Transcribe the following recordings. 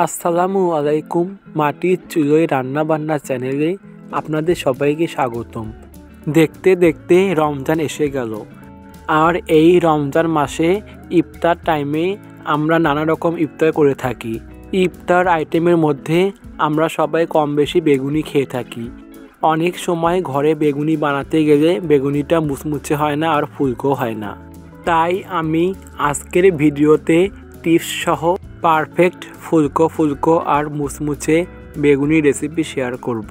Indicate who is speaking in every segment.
Speaker 1: আসসালামু আলাইকুম। মাটির চুলোয় রান্নাবান্না চ্যানেলে আপনাদের সবাইকে স্বাগতম। দেখতে দেখতে রমজান এসে গেল, আর এই রমজান মাসে ইফতার টাইমে আমরা নানা রকম ইফতার করে থাকি। ইফতার আইটেমের মধ্যে আমরা সবাই কম বেশি বেগুনি খেয়ে থাকি। অনেক সময় ঘরে বেগুনি বানাতে গেলে বেগুনিটা মুচমুচে হয় না আর ফুলকো হয় না। তাই আমি আজকের ভিডিওতে টিপস সহ পারফেক্ট ফুলকো আর মুচমুচে বেগুনি রেসিপি শেয়ার করব।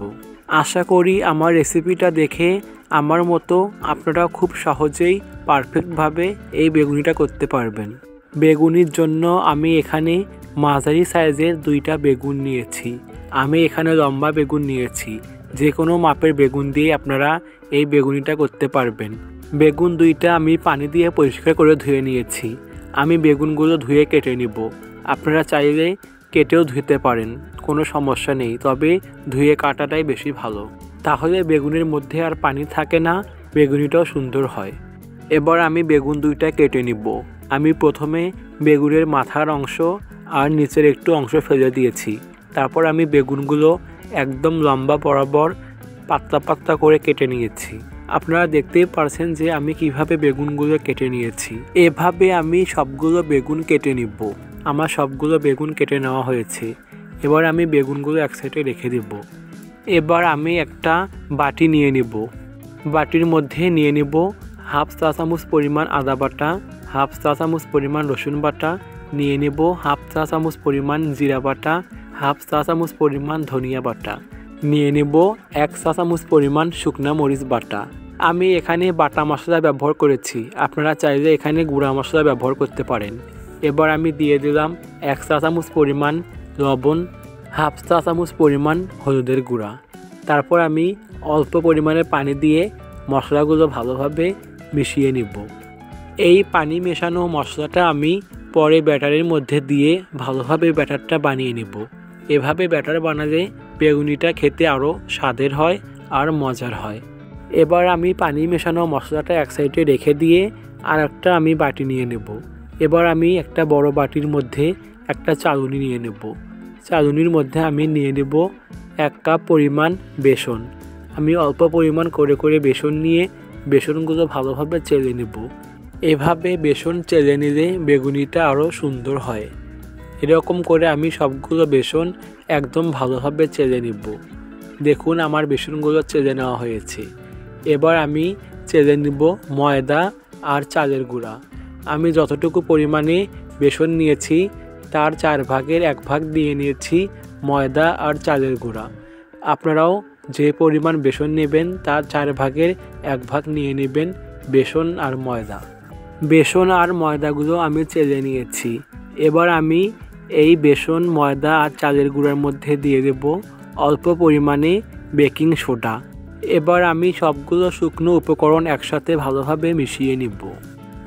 Speaker 1: আশা করি আমার রেসিপিটা দেখে আমার মতো আপনারা খুব সহজেই পারফেক্টভাবে এই বেগুনিটা করতে পারবেন। বেগুনির জন্য আমি এখানে মাঝারি সাইজের 2টা বেগুন নিয়েছি। আমি এখানে লম্বা বেগুন নিয়েছি। যে কোনো মাপের বেগুন দিয়ে আপনারা এই বেগুনিটা করতে পারবেন। বেগুন 2টা আমি পানি দিয়ে পরিষ্কার করে ধুয়ে নিয়েছি। আমি বেগুনগুলো ধুয়ে কেটে নিব। আপনারা চাইলে কেটেও ধুতে পারেন, কোনো সমস্যা নেই, তবে ধুয়ে কাটাটাই বেশি ভালো। তাহলে বেগুনের মধ্যে আর পানি থাকে না, বেগুনিটাও সুন্দর হয়। এবার আমি বেগুন 2টা কেটে নিব। আমি প্রথমে বেগুনের মাথার অংশ আর নিচের একটু অংশ ফেলে দিয়েছি। তারপর আমি বেগুনগুলো একদম লম্বা বরাবর পাতলা পাতলা করে কেটে নিয়েছি। আপনারা দেখতেই পারছেন যে আমি কিভাবে বেগুনগুলো কেটে নিয়েছি। এভাবে আমি সবগুলো বেগুন কেটে নিব। আমার সবগুলো বেগুন কেটে নেওয়া হয়েছে। এবার আমি বেগুনগুলো এক সাইডে রেখে দেব। এবার আমি একটা বাটি নিয়ে নিব। বাটির মধ্যে নিয়ে নিব হাফ চা চামচ পরিমাণ আদা বাটা, হাফ চা চামচ পরিমাণ রসুন বাটা, নিয়ে নেব হাফ চা চামচ পরিমাণ জিরা বাটা, হাফ চা চামচ পরিমাণ ধনিয়া বাটা, নিয়ে নেব 1 চা চামচ পরিমাণ শুকনা মরিচ বাটা। আমি এখানে বাটা মশলা ব্যবহার করেছি, আপনারা চাইলে এখানে গুঁড়া মশলা ব্যবহার করতে পারেন। এবার আমি দিয়ে দিলাম 1 চা চামচ পরিমাণ লবণ, হাফ চা চামচ পরিমাণ হলুদের গুঁড়া। তারপর আমি অল্প পরিমাণে পানি দিয়ে মশলাগুলো ভালোভাবে মিশিয়ে নিব। এই পানি মেশানো মশলাটা আমি পরে ব্যাটারের মধ্যে দিয়ে ভালোভাবে ব্যাটারটা বানিয়ে নেব। এভাবে ব্যাটার বানালে বেগুনিটা খেতে আরও স্বাদের হয় আর মজার হয়। এবার আমি পানি মেশানো মশলাটা এক সাইডে রেখে দিয়ে আর একটা আমি বাটি নিয়ে নেব। এবার আমি একটা বড় বাটির মধ্যে একটা চালুনি নিয়ে নেব। চালুনির মধ্যে আমি নিয়ে নেব 1 কাপ পরিমাণ বেসন। আমি অল্প পরিমাণ করে বেসন নিয়ে বেসনগুলো ভালোভাবে চেলে নেব। এভাবে বেসন চেলে নিলে বেগুনিটা আরও সুন্দর হয়। এরকম করে আমি সবগুলো বেসন একদম ভালোভাবে চেলে নেব। দেখুন আমার বেসনগুলো চেলে নেওয়া হয়েছে। এবার আমি চেলে নেব ময়দা আর চালের গুঁড়া। আমি যতটুকু পরিমাণে বেসন নিয়েছি তার 4 ভাগের 1 ভাগ দিয়ে নিয়েছি ময়দা আর চালের গুঁড়া। আপনারাও যে পরিমাণ বেসন নেবেন তার 4 ভাগের 1 ভাগ নিয়ে নেবেন বেসন আর ময়দা। বেসন আর ময়দাগুলো আমি চেলে নিয়েছি। এবার আমি এই বেসন, ময়দা আর চালের গুঁড়ার মধ্যে দিয়ে দেব অল্প পরিমাণে বেকিং সোডা। এবার আমি সবগুলো শুকনো উপকরণ একসাথে ভালোভাবে মিশিয়ে নিব।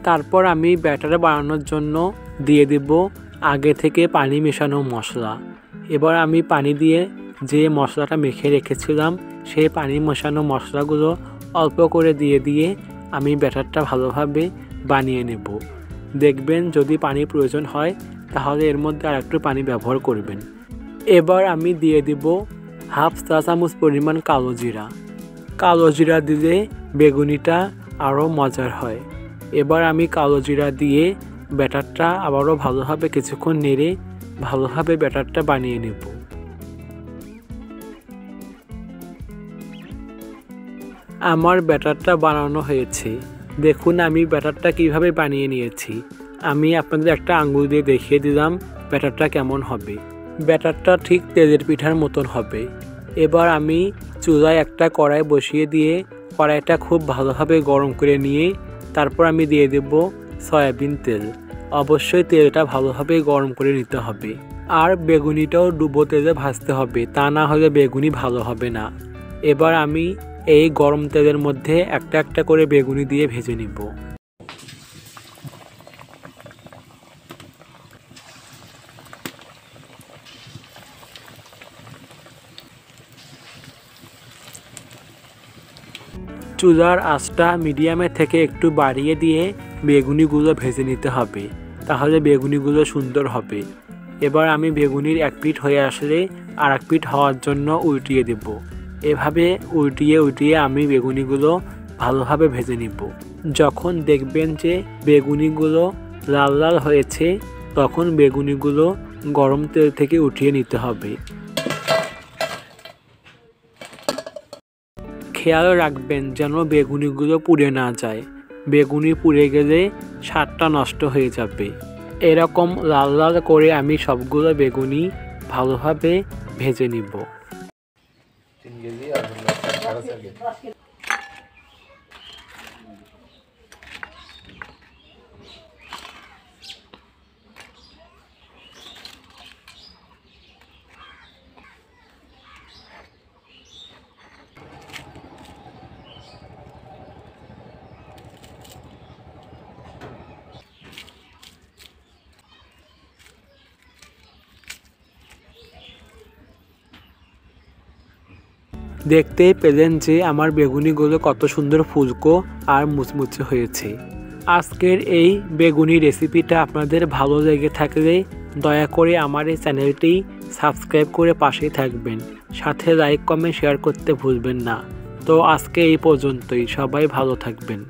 Speaker 1: তারপর আমি ব্যাটার বানানোর জন্য দিয়ে দেব আগে থেকে পানি মেশানো মশলা। এবার আমি পানি দিয়ে যে মশলাটা মেখে রেখেছিলাম সেই পানি মেশানো মশলাগুলো অল্প করে দিয়ে আমি ব্যাটারটা ভালোভাবে বানিয়ে নেব। দেখবেন যদি পানি প্রয়োজন হয় তাহলে এর মধ্যে আর একটু পানি ব্যবহার করবেন। এবার আমি দিয়ে দেব হাফ চা চামচ পরিমাণ কালো জিরা। কালো জিরা দিলে বেগুনিটা আরও মজার হয়। এবার আমি কালো জিরা দিয়ে ব্যাটারটা আবারও ভালোভাবে কিছুক্ষণ নেড়ে ভালোভাবে ব্যাটারটা বানিয়ে নেব। আমার ব্যাটারটা বানানো হয়েছে। দেখুন আমি ব্যাটারটা কিভাবে বানিয়ে নিয়েছি। আমি আপনাদের একটা আঙ্গুল দিয়ে দেখিয়ে দিলাম ব্যাটারটা কেমন হবে। ব্যাটারটা ঠিক তেলের পিঠার মতন হবে। এবার আমি চুলায় একটা কড়াই বসিয়ে দিয়ে কড়াইটা খুব ভালোভাবে গরম করে নিয়ে তারপর আমি দিয়ে দেব সয়াবিন তেল। অবশ্যই তেলটা ভালোভাবে গরম করে নিতে হবে। আর বেগুনিটাও ডুবো তেলে ভাজতে হবে, তা না হলে বেগুনি ভালো হবে না। এবার আমি এই গরম তেলের মধ্যে একটা একটা করে বেগুনি দিয়ে ভেজে নিব। চুলার আঁচটা মিডিয়ামের থেকে একটু বাড়িয়ে দিয়ে বেগুনিগুলো ভেজে নিতে হবে, তাহলে বেগুনিগুলো সুন্দর হবে। এবার আমি বেগুনির এক পিঠ হয়ে আসলে আর এক পিঠ হওয়ার জন্য উল্টিয়ে দেব। এভাবে উল্টিয়ে আমি বেগুনিগুলো ভালোভাবে ভেজে নিব। যখন দেখবেন যে বেগুনিগুলো লাল লাল হয়েছে তখন বেগুনিগুলো গরম তেল থেকে উঠিয়ে নিতে হবে। খেয়াল রাখবেন যেন বেগুনিগুলো পুড়ে না যায়। বেগুনি পুড়ে গেলে স্বাদটা নষ্ট হয়ে যাবে। এরকম লাল লাল করে আমি সবগুলো বেগুনি ভালোভাবে ভেজে নিব। দেখতেই পেলেন যে আমার বেগুনিগুলো কত সুন্দর ফুলকো আর মুচমুচে হয়েছে। আজকের এই বেগুনি রেসিপিটা আপনাদের ভালো লেগে থাকলে দয়া করে আমার এই চ্যানেলটি সাবস্ক্রাইব করে পাশেই থাকবেন, সাথে লাইক কমেন্ট শেয়ার করতে ভুলবেন না। তো আজকে এই পর্যন্তই, সবাই ভালো থাকবেন।